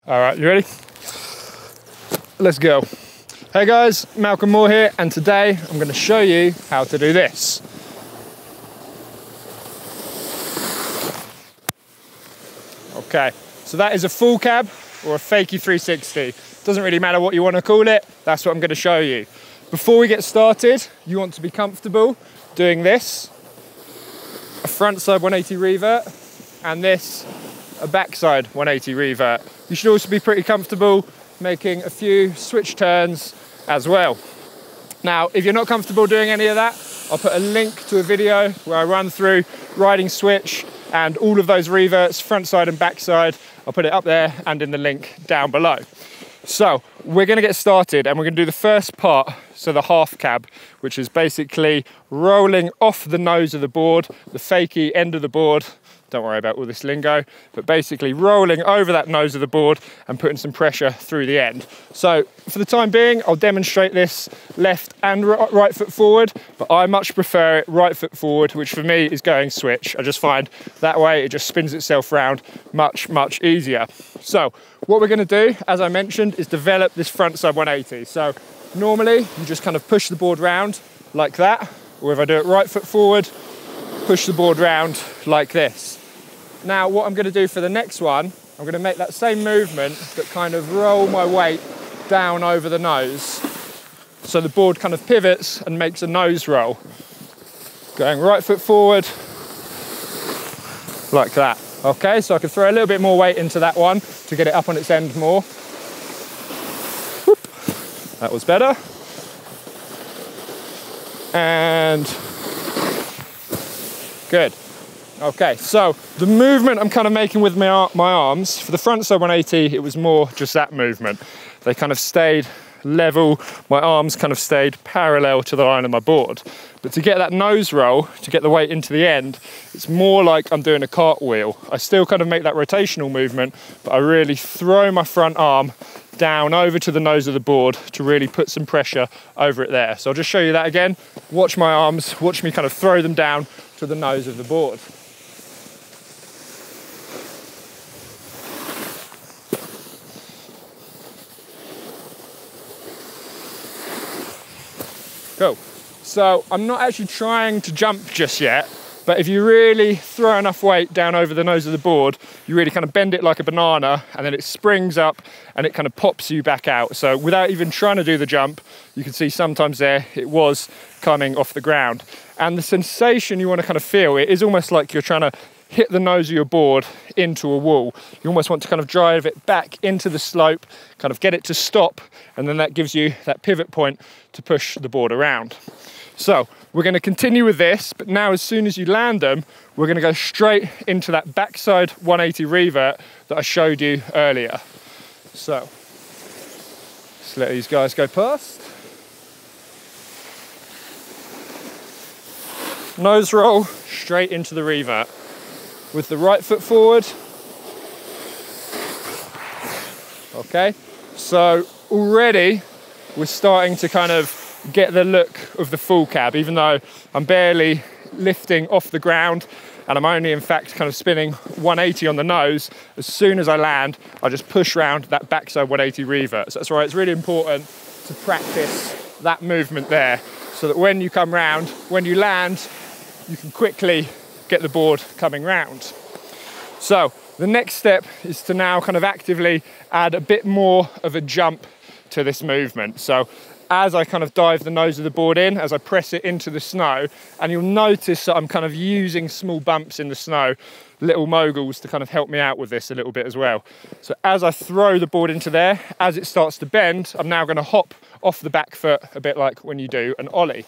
All right, you ready? Let's go. Hey guys, Malcolm Moore here, and today I'm going to show you how to do this. Okay, so that is a full cab or a fakie 360. Doesn't really matter what you want to call it, that's what I'm going to show you. Before we get started, you want to be comfortable doing this, a frontside 180 revert, and this, a backside 180 revert. You should also be pretty comfortable making a few switch turns as well. Now, if you're not comfortable doing any of that, I'll put a link to a video where I run through riding switch and all of those reverts, front side and backside. I'll put it up there and in the link down below. So we're going to get started and we're going to do the first part, so the half cab, which is basically rolling off the nose of the board, the fakie end of the board. Don't worry about all this lingo, but basically rolling over that nose of the board and putting some pressure through the end. So for the time being, I'll demonstrate this left and right foot forward, but I much prefer it right foot forward, which for me is going switch. I just find that way it just spins itself round much, much easier. So what we're going to do, as I mentioned, is develop this front side 180. So normally you just kind of push the board round like that, or if I do it right foot forward, push the board round like this. Now what I'm going to do for the next one, I'm going to make that same movement but kind of roll my weight down over the nose so the board kind of pivots and makes a nose roll. Going right foot forward like that. Okay, so I can throw a little bit more weight into that one to get it up on its end more. Whoop. That was better. And good. Okay, so the movement I'm kind of making with my arms, for the front side 180, it was more just that movement. They kind of stayed level, my arms kind of stayed parallel to the line of my board. But to get that nose roll, to get the weight into the end, it's more like I'm doing a cartwheel. I still kind of make that rotational movement, but I really throw my front arm down over to the nose of the board to really put some pressure over it there. So I'll just show you that again. Watch my arms, watch me kind of throw them down to the nose of the board. Cool. So I'm not actually trying to jump just yet, but if you really throw enough weight down over the nose of the board, you really kind of bend it like a banana and then it springs up and it kind of pops you back out. So without even trying to do the jump, you can see sometimes there it was coming off the ground. And the sensation you want to kind of feel, it is almost like you're trying to hit the nose of your board into a wall. You almost want to kind of drive it back into the slope, kind of get it to stop, and then that gives you that pivot point to push the board around. So we're going to continue with this, but now as soon as you land them, we're going to go straight into that backside 180 revert that I showed you earlier. So let's let these guys go past. Nose roll straight into the revert with the right foot forward. Okay, so already we're starting to kind of get the look of the full cab, even though I'm barely lifting off the ground and I'm only in fact kind of spinning 180 on the nose. As soon as I land, I just push round that backside 180 revert. So that's why it's really important to practice that movement there, so that when you come round, when you land, you can quickly get the board coming round. So the next step is to now kind of actively add a bit more of a jump to this movement. So as I kind of dive the nose of the board in, as I press it into the snow, and you'll notice that I'm kind of using small bumps in the snow, little moguls, to kind of help me out with this a little bit as well. So as I throw the board into there, as it starts to bend, I'm now going to hop off the back foot, a bit like when you do an ollie.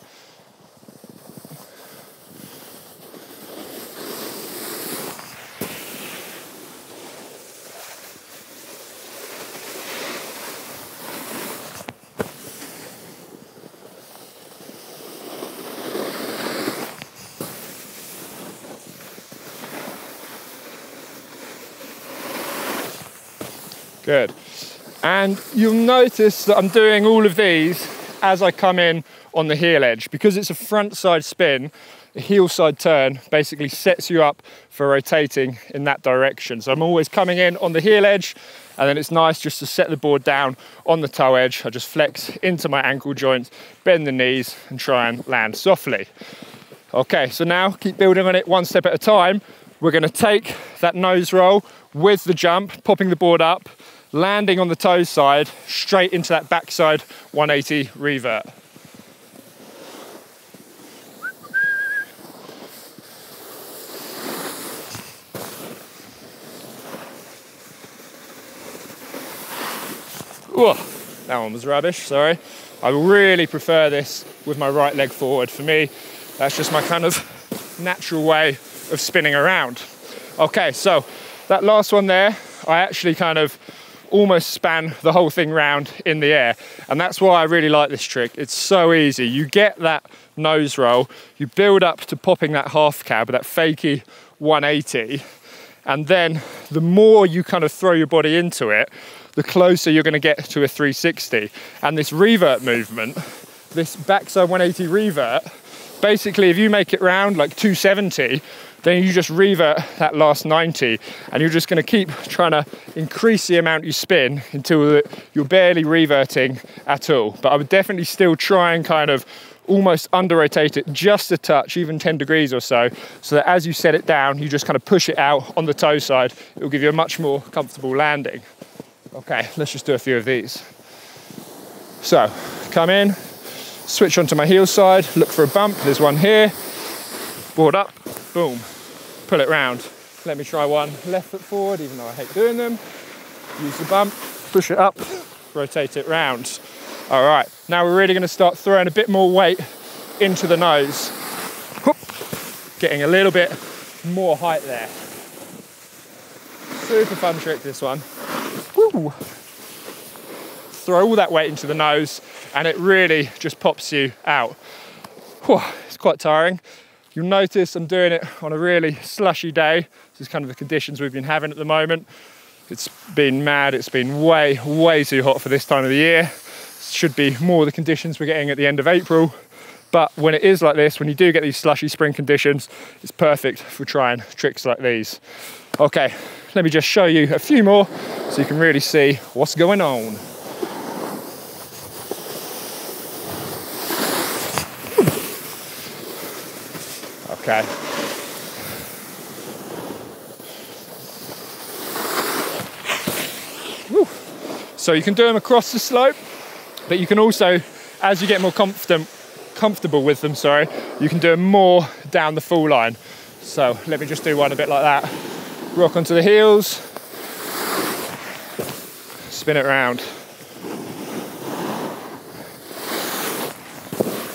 Good. And you'll notice that I'm doing all of these as I come in on the heel edge. Because it's a front side spin, a heel side turn basically sets you up for rotating in that direction. So I'm always coming in on the heel edge, and then it's nice just to set the board down on the toe edge. I just flex into my ankle joints, bend the knees, and try and land softly. Okay, so now keep building on it one step at a time. We're gonna take that nose roll with the jump, popping the board up, landing on the toe side, straight into that backside 180 revert. Whoa, that one was rubbish, sorry. I really prefer this with my right leg forward. For me, that's just my kind of natural way of spinning around. Okay, so that last one there, I actually kind of almost span the whole thing round in the air. And that's why I really like this trick. It's so easy. You get that nose roll, you build up to popping that half cab, that fakie 180. And then the more you kind of throw your body into it, the closer you're gonna get to a 360. And this revert movement, this backside 180 revert, basically if you make it round like 270, then you just revert that last 90, and you're just gonna keep trying to increase the amount you spin until you're barely reverting at all. But I would definitely still try and kind of almost under rotate it just a touch, even 10 degrees or so that as you set it down, you just kind of push it out on the toe side. It will give you a much more comfortable landing. Okay, let's just do a few of these. So, come in, switch onto my heel side, look for a bump, there's one here, board up, boom, pull it round. Let me try one left foot forward, even though I hate doing them. Use the bump, push it up, rotate it round. All right, now we're really gonna start throwing a bit more weight into the nose. Whoop. Getting a little bit more height there. Super fun trick, this one. Woo. Throw all that weight into the nose and it really just pops you out. Whew, it's quite tiring. You'll notice I'm doing it on a really slushy day. This is kind of the conditions we've been having at the moment. It's been mad, it's been way, way too hot for this time of the year. Should be more the conditions we're getting at the end of April. But when it is like this, when you do get these slushy spring conditions, it's perfect for trying tricks like these. Okay, let me just show you a few more so you can really see what's going on. Okay. Woo. So you can do them across the slope, but you can also, as you get more comfortable with them, you can do them more down the full line. So let me just do one a bit like that. Rock onto the heels, spin it round.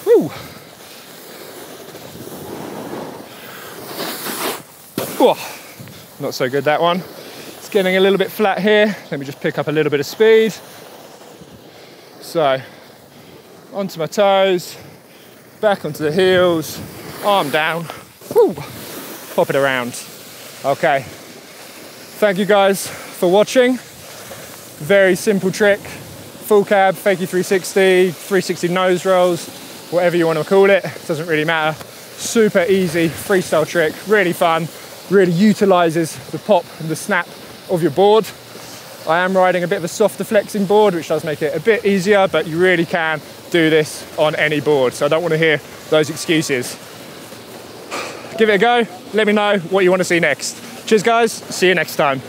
Woo. Oh, not so good, that one. It's getting a little bit flat here. Let me just pick up a little bit of speed. So, onto my toes, back onto the heels, arm down, woo, pop it around. Okay, thank you guys for watching. Very simple trick, full cab, fakie 360, 360 nose rolls, whatever you want to call it, doesn't really matter. Super easy freestyle trick, really fun, really utilizes the pop and the snap of your board. I am riding a bit of a softer flexing board, which does make it a bit easier, but you really can do this on any board. So I don't want to hear those excuses. Give it a go. Let me know what you want to see next. Cheers guys, see you next time.